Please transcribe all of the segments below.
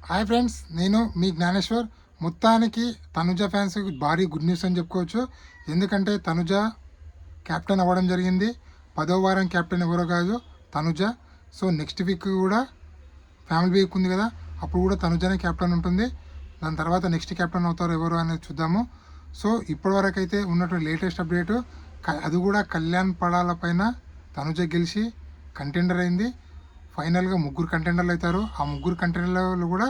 Hi friends, నేను మీ జ్ఞానేశ్వర్. మొత్తానికి తనుజ ఫ్యాన్స్కి భారీ గుడ్ న్యూస్ అని చెప్పుకోవచ్చు. ఎందుకంటే తనుజ కెప్టెన్ అవ్వడం జరిగింది. 10వ వారం కెప్టెన్ ఎవరో కాదు, తనుజ. సో నెక్స్ట్ వీక్ కూడా ఫ్యామిలీ వీక్ ఉంది కదా, అప్పుడు కూడా తనుజనే కెప్టెన్ ఉంటుంది. దాని తర్వాత నెక్స్ట్ కెప్టెన్ అవుతారు ఎవరు అనేది చూద్దాము. సో ఇప్పటివరకు అయితే ఉన్నటువంటి లేటెస్ట్ అప్డేటు, అది కూడా కళ్యాణ్ పడాల పైన తనుజ గెలిచి కంటెండర్ అయింది. ఫైనల్గా ముగ్గురు కంటెండర్లు అవుతారు. ఆ ముగ్గురు కంటెండర్లు కూడా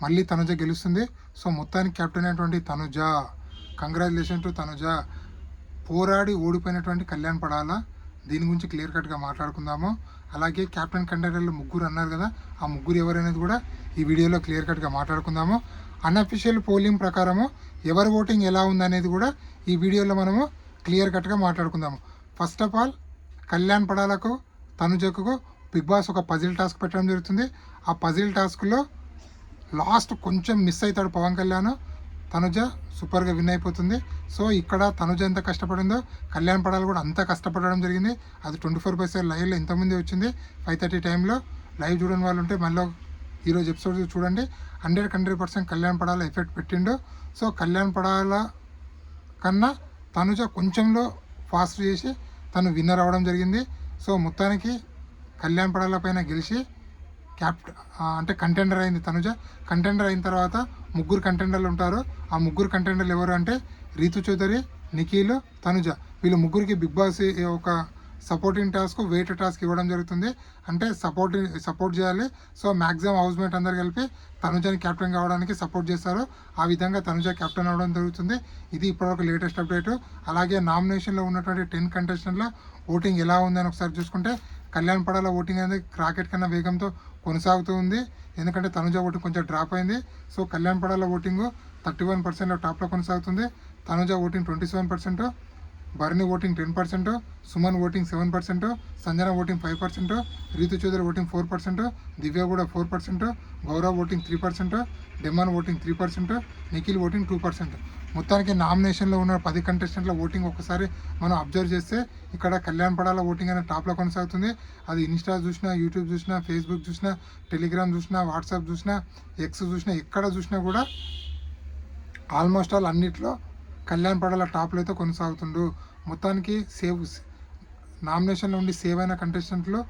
మళ్ళీ తనుజ గెలుస్తుంది. సో మొత్తానికి కెప్టెన్ అయినటువంటి తనుజ, కంగ్రాచులేషన్ టు తనుజ. పోరాడి ఓడిపోయినటువంటి కళ్యాణ్ పడాల, దీని గురించి క్లియర్ కట్గా మాట్లాడుకుందాము. అలాగే కెప్టెన్ కంటెండర్లు ముగ్గురు అన్నారు కదా, ఆ ముగ్గురు ఎవరనేది కూడా ఈ వీడియోలో క్లియర్ కట్గా మాట్లాడుకుందాము. అన్అఫీషియల్ పోలింగ్ ప్రకారము ఎవరి ఓటింగ్ ఎలా ఉందనేది కూడా ఈ వీడియోలో మనము క్లియర్ కట్గా మాట్లాడుకుందాము. ఫస్ట్ ఆఫ్ ఆల్, కళ్యాణ్ పడాలకు తనుజకు బిగ్ బాస్ ఒక పజిల్ టాస్క్ పెట్టడం జరుగుతుంది. ఆ పజిల్ టాస్క్లో లాస్ట్ కొంచెం మిస్ అవుతాడు పవన్ కళ్యాణ్, తనుజ సూపర్గా విన్ అయిపోతుంది. సో ఇక్కడ తనుజ ఎంత కష్టపడిందో కళ్యాణ్ పడాలి కూడా అంత కష్టపడడం జరిగింది. అది 24/7 లైవ్లో ఇంతమంది వచ్చింది. 5:30 టైంలో లైవ్ చూడని వాళ్ళు ఉంటే మళ్ళీ ఈరోజు ఎపిసోడ్ చూడండి. 100% కళ్యాణ్ పడాల ఎఫెక్ట్ పెట్టిండు. సో కళ్యాణ్ పడాల కన్నా తనుజ కొంచెంలో ఫాస్ట్ చేసి తను విన్నర్ అవ్వడం జరిగింది. సో మొత్తానికి కళ్యాణ్ పడాల పైన గెలిచి అంటే కంటెండర్ అయింది తనుజ. కంటెండర్ అయిన తర్వాత ముగ్గురు కంటెండర్లు ఉంటారు. ఆ ముగ్గురు కంటెండర్లు ఎవరు అంటే రీతు చౌదరి, నిఖిల్, తనుజ. వీళ్ళు ముగ్గురికి బిగ్ బాస్ ఒక సపోర్టింగ్ టాస్క్, వెయిట్ టాస్క్ ఇవ్వడం జరుగుతుంది. అంటే సపోర్ట్ చేయాలి. సో మ్యాక్సిమం హౌస్మేట్ అందరు కలిపి తనుజని కెప్టెన్ కావడానికి సపోర్ట్ చేస్తారు. ఆ విధంగా తనుజ కెప్టెన్ అవ్వడం జరుగుతుంది. ఇది ఇప్పటివరకు లేటెస్ట్ అప్డేట్. అలాగే నామినేషన్లో ఉన్నటువంటి 10 కంటెస్టెంట్ల ఓటింగ్ ఎలా ఉందని ఒకసారి చూసుకుంటే, కళ్యాణ్ పడాల ఓటింగ్ అనేది రాకెట్ కన్నా వేగంతో కొనసాగుతూ ఉంది. ఎందుకంటే తనుజ ఓటింగ్ కొంచెం డ్రాప్ అయింది. సో కళ్యాణ్ పడాల ఓటింగ్ 31% టాప్లో కొనసాగుతుంది. తనుజ ఓటింగ్ 27%, బర్నీ voting 10%, Suman voting 7%, Sanjana voting 5%, Ritu Chowdary voting 4%, Divya కూడా 4%, Gaurav voting 3%, Demon voting 3%, Nikhil voting 2%. మొత్తానికి నామినేషన్లో ఉన్న 10 కంటెస్టెంట్ల ఓటింగ్ ఒకసారి మనం అబ్జర్వ్ చేస్తే, ఇక్కడ కళ్యాణ్ పడాల ఓటింగ్ అనేది టాప్లో కొనసాగుతుంది. అది ఇన్స్టా చూసినా, యూట్యూబ్ చూసినా, ఫేస్బుక్ చూసినా, టెలిగ్రామ్ చూసినా, వాట్సాప్ చూసినా, ఎక్స్ చూసినా, ఎక్కడ చూసినా కూడా ఆల్మోస్ట్ ఆల్ అన్నిట్లో కళ్యాణ్ పడాల టాప్లో అయితే కొనసాగుతుండు. మొత్తానికి నామినేషన్లో ఉండి సేవ్ అయిన కంటెస్టెంట్లు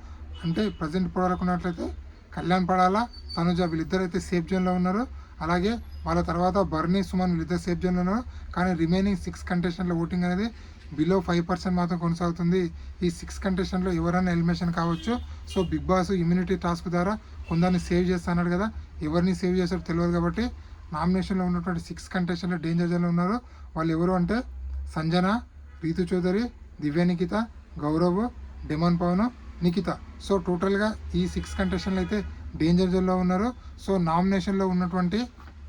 అంటే ప్రజెంట్ ఇప్పటివరకు ఉన్నట్లయితే కళ్యాణ్ పడాల, తనుజ వీళ్ళిద్దరు అయితే సేఫ్ జోన్లో ఉన్నారు. అలాగే వాళ్ళ తర్వాత బర్నీ, సుమన్ వీళ్ళిద్దరు సేఫ్ జోన్లో ఉన్నారు. కానీ రిమైనింగ్ 6 కంటెస్టెంట్ల ఓటింగ్ అనేది బిలో 5% మాత్రం కొనసాగుతుంది. ఈ 6 కంటెస్టెంట్లో ఎవరైనా ఎలిమినేషన్ కావచ్చు. So big boss immunity task ద్వారా కొందరిని సేవ్ చేస్తాడు కదా, ఎవరిని సేవ్ చేస్తారో తెలియదు. కాబట్టి నామినేషన్లో ఉన్నటువంటి 6 కంటెస్టెంట్లు డేంజర్ జోన్లో ఉన్నారు. వాళ్ళు ఎవరు అంటే సంజన, రీతు చౌదరి, దివ్య నిఖిత, గౌరవ్, డెమాన్ పవన్, నిఖిత. సో టోటల్గా ఈ 6 కంటెస్టెంట్లు అయితే డేంజర్ జోన్లో ఉన్నారు. సో నామినేషన్లో ఉన్నటువంటి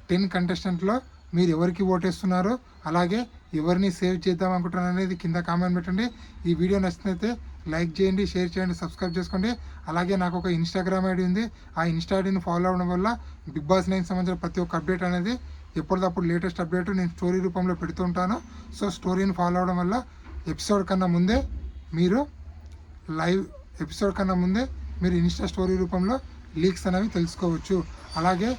10 కంటెస్టెంట్లో మీరు ఎవరికి ఓటేస్తున్నారు, అలాగే ఎవరిని సేవ్ చేద్దాం అనుకుంటున్నారు అనేది కింద కామెంట్ పెట్టండి. ఈ వీడియో నచ్చినైతే లైక్ చేయండి, షేర్ చేయండి, సబ్స్క్రైబ్ చేసుకోండి. అలాగే నాకు ఒక ఇన్స్టాగ్రామ్ ఐడి ఉంది. ఆ ఇన్స్టా ఐడిని ఫాలో అవ్వడం వల్ల బిగ్ బాస్ 9 సంబంధించిన ప్రతి ఒక్క అప్డేట్ అనేది ఎప్పటికప్పుడు లేటెస్ట్ అప్డేట్ నేను స్టోరీ రూపంలో పెడుతూ ఉంటాను. సో స్టోరీని ఫాలో అవడం వల్ల ఎపిసోడ్ కన్నా ముందే మీరు ఇన్స్టా స్టోరీ రూపంలో లీక్స్ అనేవి తెలుసుకోవచ్చు. అలాగే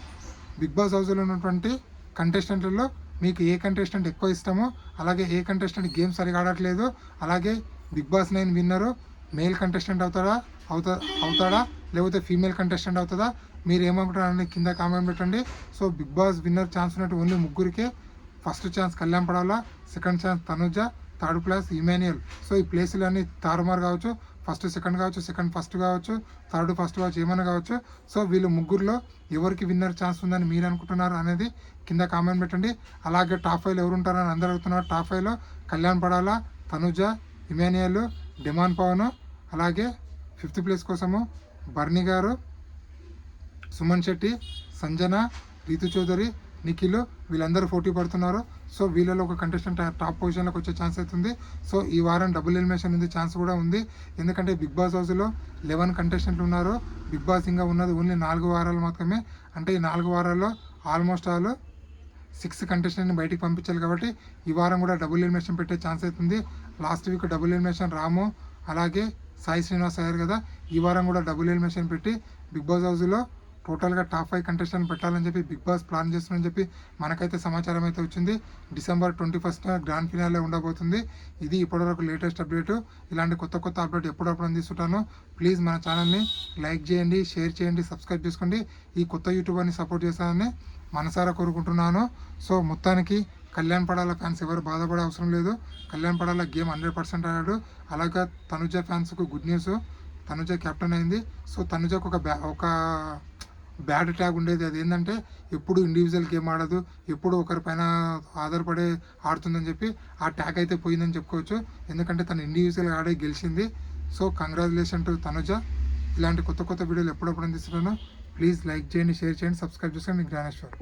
బిగ్ బాస్ హౌస్లో ఉన్నటువంటి కంటెస్టెంట్లలో మీకు ఏ కంటెస్టెంట్ ఎక్కువ ఇష్టమో, అలాగే ఏ కంటెస్టెంట్ గేమ్ సరిగా ఆడట్లేదు, అలాగే బిగ్ బాస్ 9 విన్నరు మేల్ కంటెస్టెంట్ అవుతాడా లేకపోతే ఫీమేల్ కంటెస్టెంట్ అవుతుందా, మీరు ఏమనుకుంటారని కింద కామెంట్ పెట్టండి. So big boss winner chance ఉన్నట్టు ఓన్లీ ముగ్గురికే. ఫస్ట్ ఛాన్స్ కళ్యాణ్ పడాలా, second chance Tanuja, third place Emmanuel. సో ఈ ప్లేసులు అన్నీ తారుమారు కావచ్చు. ఫస్ట్ సెకండ్ కావచ్చు, సెకండ్ ఫస్ట్ కావచ్చు, థర్డ్ ఫస్ట్ కావచ్చు, ఏమైనా కావచ్చు. సో వీళ్ళు ముగ్గురులో ఎవరికి విన్నర్ ఛాన్స్ ఉందని మీరు అనుకుంటున్నారు అనేది కింద కామెంట్ పెట్టండి. అలాగే టాప్ 5లో ఎవరు ఉంటారని అందరూ అడుగుతున్నారు. టాప్ 5లో కళ్యాణ్ పడాలా, తనుజ, ఇమాన్యుయల్, డెమాన్ పవన్, అలాగే 5th ప్లేస్ కోసము బర్నీ గారు, సుమన్ శెట్టి, సంజన, రీతు చౌదరి, నిఖిల్ వీళ్ళందరూ పోటీ పడుతున్నారు. సో వీళ్ళలో ఒక కంటెస్టెంట్ టాప్ పొజిషన్లోకి వచ్చే ఛాన్స్ అవుతుంది. సో ఈ వారం డబుల్ ఎలిమినేషన్ ఉంది, ఛాన్స్ కూడా ఉంది. ఎందుకంటే బిగ్ బాస్ హౌస్లో 11 కంటెస్టెంట్లు ఉన్నారు. బిగ్ బాస్ ఇంకా ఉన్నది ఓన్లీ 4 వారాలు మాత్రమే. అంటే ఈ 4 వారాల్లో ఆల్మోస్ట్ ఆల్ 6 కంటెస్టెంట్ని బయటికి పంపించాలి. కాబట్టి ఈ వారం కూడా డబుల్ ఎలిమినేషన్ పెట్టే ఛాన్స్ అవుతుంది. లాస్ట్ వీక్ డబుల్ ఎలిమినేషన్ రాము, అలాగే సాయి శ్రీనివాస్ అయ్యారు కదా. ఈ వారం కూడా డబుల్ ఎలిమినేషన్ పెట్టి బిగ్ బాస్ హౌస్లో టోటల్గా టాప్ 5 కంటెస్టెంట్ పెట్టాలని చెప్పి బిగ్ బాస్ ప్లాన్ చేస్తుందని చెప్పి మనకైతే సమాచారం అయితే వచ్చింది. December 21st గ్రాండ్ ఫినాలే ఉండబోతుంది. ఇది ఇప్పటివరకు లేటెస్ట్ అప్డేట్. ఇలాంటి కొత్త అప్డేట్ ఎప్పుడప్పుడు అందిస్తుంటాను. ప్లీజ్ మన ఛానల్ని లైక్ చేయండి, షేర్ చేయండి, సబ్స్క్రైబ్ చేసుకోండి. ఈ కొత్త యూట్యూబర్ని సపోర్ట్ చేస్తానని మనసారా కోరుకుంటున్నాను. సో మొత్తానికి కళ్యాణ్ పడాల ఫ్యాన్స్ ఎవరు బాధపడే అవసరం లేదు. కళ్యాణ్ పడాల గేమ్ 100% ఆడాడు. అలాగే తనుజ ఫ్యాన్స్కు గుడ్ న్యూస్, తనుజ కెప్టెన్ అయింది. సో తనుజకు ఒక బ్యాడ్ ట్యాగ్ ఉండేది. అది ఏంటంటే ఎప్పుడు ఇండివిజువల్ గేమ్ ఆడదు, ఎప్పుడు ఒకరిపైన ఆధారపడే ఆడుతుందని చెప్పి ఆ ట్యాగ్ అయితే పోయిందని చెప్పుకోవచ్చు. ఎందుకంటే తను ఇండివిజువల్ ఆడే గెలిచింది. So congratulation to Tanuja. ఇలాంటి కొత్త వీడియోలు ఎప్పుడప్పుడు అందిస్తున్నాను. ప్లీజ్ లైక్ చేయండి, షేర్ చేయండి, సబ్స్క్రైబ్ చేసుకోండి. మీ జ్ఞానేశ్వర్.